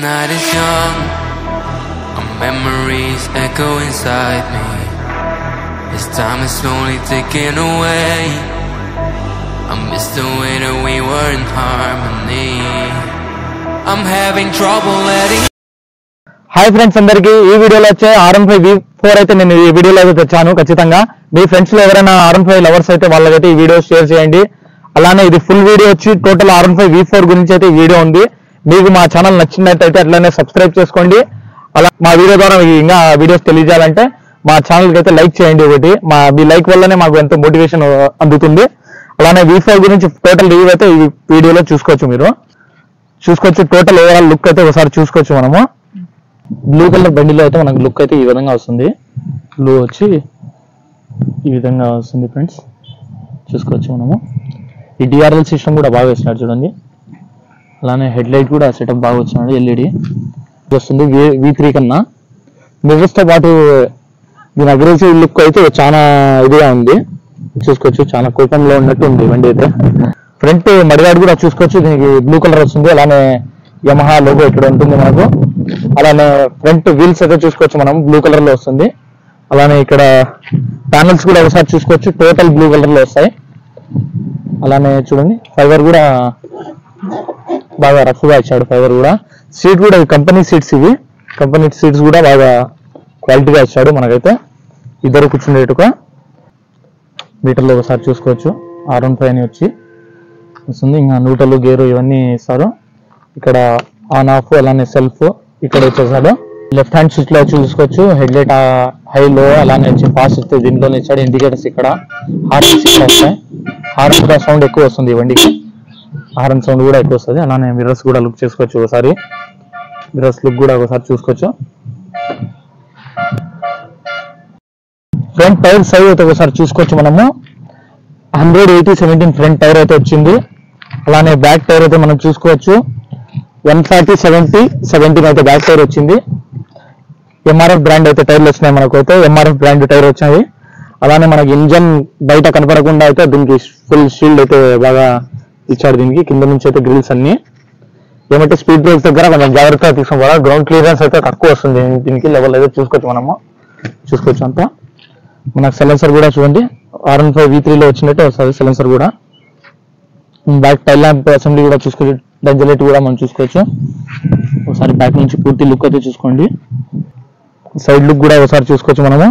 night is young, our memories echo inside me. As time is slowly ticking away, I miss the way that we were in harmony. I'm having trouble letting. Hi friends, అందరికి ఈ వీడియోలో వచ్చే R15 V4 అయితే నేను ఈ వీడియోలో అయితే తెచ్చాను. ఖచ్చితంగా మీ ఫ్రెండ్స్ లో ఎవరైనా R15 లవర్స్ అయితే వాళ్ళకైతే ఈ వీడియో షేర్ చేయండి. అలానే ఇది ఫుల్ వీడియో వచ్చి టోటల్ R15 V4 గురించి అయితే ఈ వీడియో ఉంది. మీకు మా ఛానల్ నచ్చినట్టయితే అట్లానే సబ్స్క్రైబ్ చేసుకోండి. అలా మా వీడియో ద్వారా ఇంకా వీడియోస్ తెలియజేయాలంటే మా ఛానల్కి అయితే లైక్ చేయండి. ఒకటి మీ లైక్ వల్లనే మాకు ఎంతో మోటివేషన్ అందుతుంది. అలానే V4 గురించి టోటల్ రివ్యూ అయితే ఈ వీడియోలో చూసుకోవచ్చు. టోటల్ ఓవరాల్ లుక్ అయితే ఒకసారి చూసుకోవచ్చు. మనము బ్లూ కలర్ బండిలో అయితే మనకు లుక్ అయితే ఈ విధంగా వస్తుంది. బ్లూ వచ్చి ఈ విధంగా వస్తుంది ఫ్రెండ్స్, చూసుకోవచ్చు. మనము ఈ DRL సిస్టమ్ కూడా బాగా వేసినాడు చూడండి. అలానే హెడ్ లైట్ కూడా సెటప్ బాగా వచ్చినాడు, LED వస్తుంది. V3 కన్నా మిర్రర్స్తో పాటు దీని అగ్రెసివ్ లుక్ అయితే చాలా ఇదిగా ఉంది. చూసుకోవచ్చు, చాలా కోపంలో ఉన్నట్టు ఉంది బండి అయితే. ఫ్రంట్ మడిగాడు కూడా చూసుకోవచ్చు, దీనికి బ్లూ కలర్ వస్తుంది. అలానే యమహా లోగో ఇక్కడ ఉంటుంది మనకు. అలానే ఫ్రంట్ వీల్స్ అయితే చూసుకోవచ్చు, మనం బ్లూ కలర్ లో వస్తుంది. అలానే ఇక్కడ ప్యానల్స్ కూడా ఒకసారి చూసుకోవచ్చు, టోటల్ బ్లూ కలర్ లో వస్తాయి. అలానే చూడండి, ఫైబర్ కూడా బాగా రఫ్ గా ఇచ్చాడు. ఫైబర్ కూడా, సీట్ కూడా కంపెనీ సీట్స్, ఇవి కంపెనీ సీట్స్ కూడా బాగా క్వాలిటీగా ఇచ్చాడు మనకైతే. ఇద్దరు కూర్చునేట్టుగా మీటర్లో ఒకసారి చూసుకోవచ్చు. R15 అని వచ్చి వస్తుంది. ఇంకా న్యూట్రల్, గేరు ఇవన్నీ ఇస్తారు. ఇక్కడ ఆన్ ఆఫ్, అలానే సెల్ఫ్ ఇక్కడ వచ్చేసాడు. లెఫ్ట్ హ్యాండ్ స్విచ్ లో చూసుకోవచ్చు. హెడ్ లైట్ హై లో, అలానే వచ్చి ఫాస్ట్ వస్తే దీంట్లోనే ఇచ్చాడు. ఇండికేటర్స్ ఇక్కడ, హార్న్స్ ఇక్కడ వస్తాయి. హార్న్ కూడా సౌండ్ ఎక్కువ వస్తుంది ఈ బండికి, హార్న్ సౌండ్ కూడా ఎక్కువ వస్తుంది. అలానే మిర్రర్స్ కూడా లుక్ చేసుకోవచ్చు ఒకసారి. మిర్రర్స్ లుక్ కూడా ఒకసారి చూసుకోవచ్చు. ఫ్రంట్ టైర్ సైజ్ అయితే ఒకసారి చూసుకోవచ్చు. మనము 180/17 ఫ్రంట్ టైర్ అయితే వచ్చింది. అలానే బ్యాక్ టైర్ అయితే మనం చూసుకోవచ్చు. 140/70 అయితే బ్యాక్ టైర్ వచ్చింది. MRF బ్రాండ్ అయితే టైర్లు వచ్చినాయి మనకు అయితే. MRF బ్రాండ్ టైర్ వచ్చాయి. అలానే మనకి ఇంజన్ బయట కనపడకుండా అయితే దీనికి ఫుల్ షీల్డ్ అయితే బాగా ఇచ్చాడు. దీనికి కింద నుంచి అయితే గ్రిల్స్ అన్ని. ఏమంటే స్పీడ్ బ్రేక్స్ దగ్గర కొంచెం జాగ్రత్తగా తీసుకోవాలి. గ్రౌండ్ క్లియరెన్స్ అయితే తక్కువ వస్తుంది దీనికి. లెవెల్ అయితే చూసుకోవచ్చు అంతా. మనకు సైలెన్సర్ కూడా చూడండి, R15 V3 లో వచ్చినట్టే వస్తుంది సైలెన్సర్ కూడా. బ్యాక్ టైల్ ల్యాంప్ అసెంబ్లీ కూడా చూసుకోవచ్చు. డెంజలైట్ కూడా మనం చూసుకోవచ్చు. ఒకసారి బ్యాక్ నుంచి పూర్తి లుక్ అయితే చూసుకోండి. సైడ్ లుక్ కూడా ఒకసారి చూసుకోవచ్చు మనము.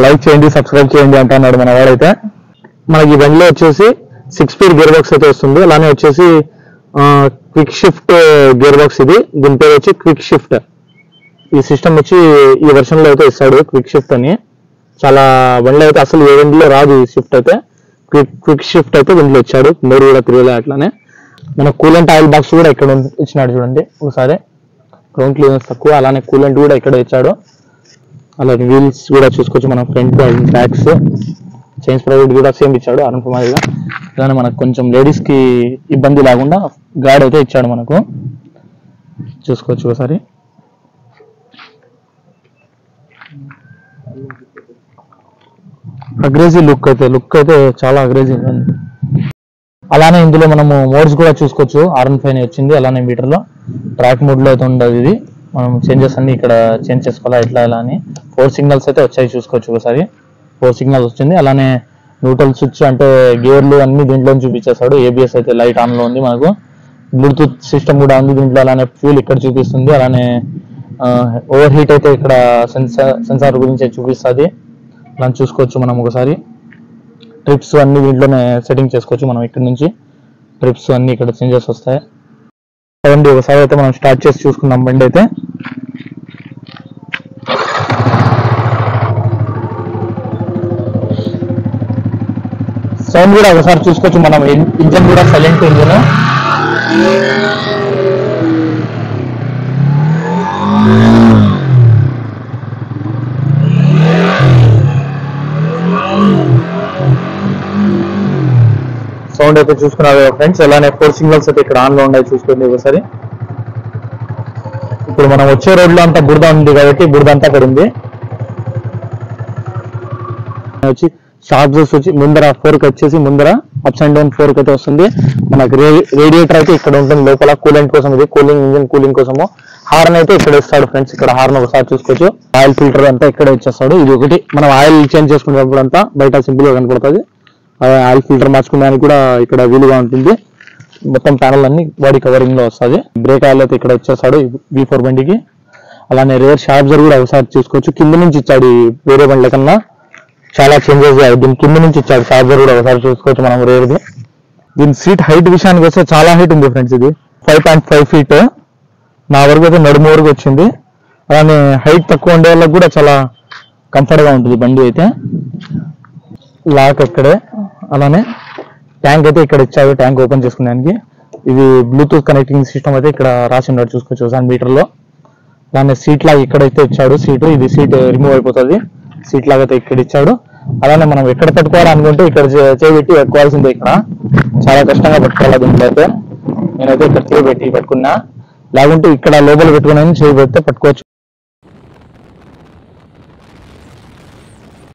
లైక్ చేయండి, సబ్స్క్రైబ్ చేయండి అంటున్నాడు మన వాడైతే. మనకి ఈ బండిలో వచ్చేసి 6 స్పీడ్ గేర్ బాక్స్ అయితే వస్తుంది. అలానే వచ్చేసి క్విక్ షిఫ్ట్ గేర్ బాక్స్ ఇది. దీని పేరు వచ్చి క్విక్ షిఫ్ట్. ఈ సిస్టమ్ వచ్చి ఈ వెర్షన్ లో అయితే ఇస్తాడు క్విక్ షిఫ్ట్ అని. చాలా బండ్లో అయితే అసలు ఏ బండిలో రాదు ఈ షిఫ్ట్ అయితే. క్విక్ షిఫ్ట్ అయితే దీంట్లో ఇచ్చాడు. నోరు కూడా తిరగలే. అట్లానే మన కూలెంట్ ఆయిల్ బాక్స్ కూడా ఇక్కడ ఇచ్చినాడు చూడండి ఒకసారి. గ్రౌండ్ క్లియరెన్స్ తక్కువ. అలానే కూలెంట్ కూడా ఇక్కడ ఇచ్చాడు. అలాగే వీల్స్ కూడా చూసుకోవచ్చు మనం. ఫ్రంట్ బ్యాక్స్ చైన్స్ ప్రొవైడ్ కూడా సేమ్ ఇచ్చాడు R15 మాదిరిగా. అలానే మనకు కొంచెం లేడీస్ కి ఇబ్బంది లేకుండా గార్డ్ అయితే ఇచ్చాడు మనకు. చూసుకోవచ్చు ఒకసారి. అగ్రెసివ్ లుక్ అయితే చాలా అగ్రెసివ్ ఉంది. అలానే ఇందులో మనము మోడ్స్ కూడా చూసుకోవచ్చు. R15 వచ్చింది. అలానే మీటర్లో ట్రాక్ మోడ్ లో అయితే ఉండదు ఇది. మనం చేంజెస్ అన్ని ఇక్కడ చేంజ్ చేసుకోవాలా ఎట్లా ఎలా అని. 4 సిగ్నల్స్ అయితే వచ్చాయి చూసుకోవచ్చు ఒకసారి. 4 సిగ్నల్స్ వచ్చింది. అలానే న్యూట్రల్ స్విచ్ అంటే గేర్లు అన్ని దీంట్లో చూపించేస్తాడు. ABS అయితే లైట్ ఆన్ లో ఉంది మనకు. బ్లూటూత్ సిస్టమ్ కూడా ఉంది దీంట్లో. అలానే ఫ్యూల్ ఇక్కడ చూపిస్తుంది. అలానే ఓవర్ హీట్ అయితే ఇక్కడ సెన్సార్ గురించి చూపిస్తుంది. అలా చూసుకోవచ్చు మనం ఒకసారి. ట్రిప్స్ అన్ని దీంట్లోనే సెట్టింగ్ చేసుకోవచ్చు మనం. ఇక్కడ నుంచి ట్రిప్స్ అన్ని ఇక్కడ చేంజెస్ వస్తాయి. ఒకసారి అయితే మనం స్టార్ట్ చేసి చూసుకుందాం బండి అయితే. సౌండ్ కూడా ఒకసారి చూసుకోవచ్చు మనం. ఇంజన్ కూడా సైలెంట్ ఇంజన్. సౌండ్ అయితే చూసుకున్నారు ఫ్రెండ్స్. అలానే 4 సిగ్నల్స్ అయితే ఇక్కడ ఆన్ లో ఉన్నాయి చూసుకోండి ఒకసారి. ఇప్పుడు మనం వచ్చే రోడ్ లో అంతా బురద ఉంది కాబట్టి బురద అంతా పడింది. వచ్చి షార్ప్స్ వచ్చి ముందర ఫోర్క్ వచ్చేసి ముందర అప్స్ అండ్ డౌన్ ఫోర్క్ అయితే వస్తుంది. మనకు రేడియేటర్ అయితే ఇక్కడ ఉంటుంది లోపల కూలెంట్ కోసం, ఇది కూలింగ్ ఇంజిన్ కూలింగ్ కోసము. హార్న్ అయితే ఇక్కడ ఇస్తాడు ఫ్రెండ్స్, ఇక్కడ హార్న్ ఒకసారి చూసుకోవచ్చు. ఆయిల్ ఫిల్టర్ అంతా ఇక్కడ ఇచ్చేస్తాడు. ఇది ఒకటి మనం ఆయిల్ చేంజ్ చేసుకునేటప్పుడు అంతా బయట సింపుల్ గా కనపడుతుంది. ఆయిల్ ఫిల్టర్ మార్చుకోవడానికి కూడా ఇక్కడ వీలుగా ఉంటుంది. మొత్తం ప్యానల్ అన్ని బాడీ కవరింగ్ లో వస్తుంది. బ్రేక్ ఆయిల్ అయితే ఇక్కడ ఇచ్చేస్తాడు V4 బండికి. అలానే రేర్ షార్ప్జర్ కూడా ఒకసారి చూసుకోవచ్చు. కింద నుంచి ఇచ్చాడు వేరే బండ్ల కన్నా చాలా చేంజెస్ దీని కింద నుంచి ఇచ్చాడు. షార్ప్జర్ కూడా ఒకసారి చూసుకోవచ్చు మనం రేర్ది. దీని సీట్ హైట్ విషయానికి వస్తే చాలా హైట్ ఉంది ఫ్రెండ్స్. ఇది 5.5 feet నా వరకు అయితే నడుము వరకు వచ్చింది. అలానే హైట్ తక్కువ ఉండే వాళ్ళకి కూడా చాలా కంఫర్ట్ గా ఉంటుంది బండి అయితే. లాక్ ఇక్కడే. అలానే ట్యాంక్ అయితే ఇక్కడ ఇచ్చాడు, ట్యాంక్ ఓపెన్ చేసుకునేదానికి. ఇది బ్లూటూత్ కనెక్టింగ్ సిస్టమ్ అయితే ఇక్కడ రాసి ఉన్నాడు చూసుకోవచ్చు 1 మీటర్ లో. అలానే సీట్ లాగా ఇక్కడైతే ఇచ్చాడు సీటు. ఇది సీట్ రిమూవ్ అయిపోతుంది. సీట్ లాగా అయితే ఇక్కడ ఇచ్చాడు. అలానే మనం ఎక్కడ పెట్టుకోవాలనుకుంటే ఇక్కడ చేపెట్టి పెట్టుకోవాల్సిందే. ఇక్కడ చాలా కష్టంగా పెట్టుకోవాలి దీంట్లో అయితే. నేనైతే ఇక్కడ చేపెట్టి పెట్టుకున్నా, లేకుంటే ఇక్కడ లోపల పెట్టుకుని చేయి పెడితే పట్టుకోవచ్చు.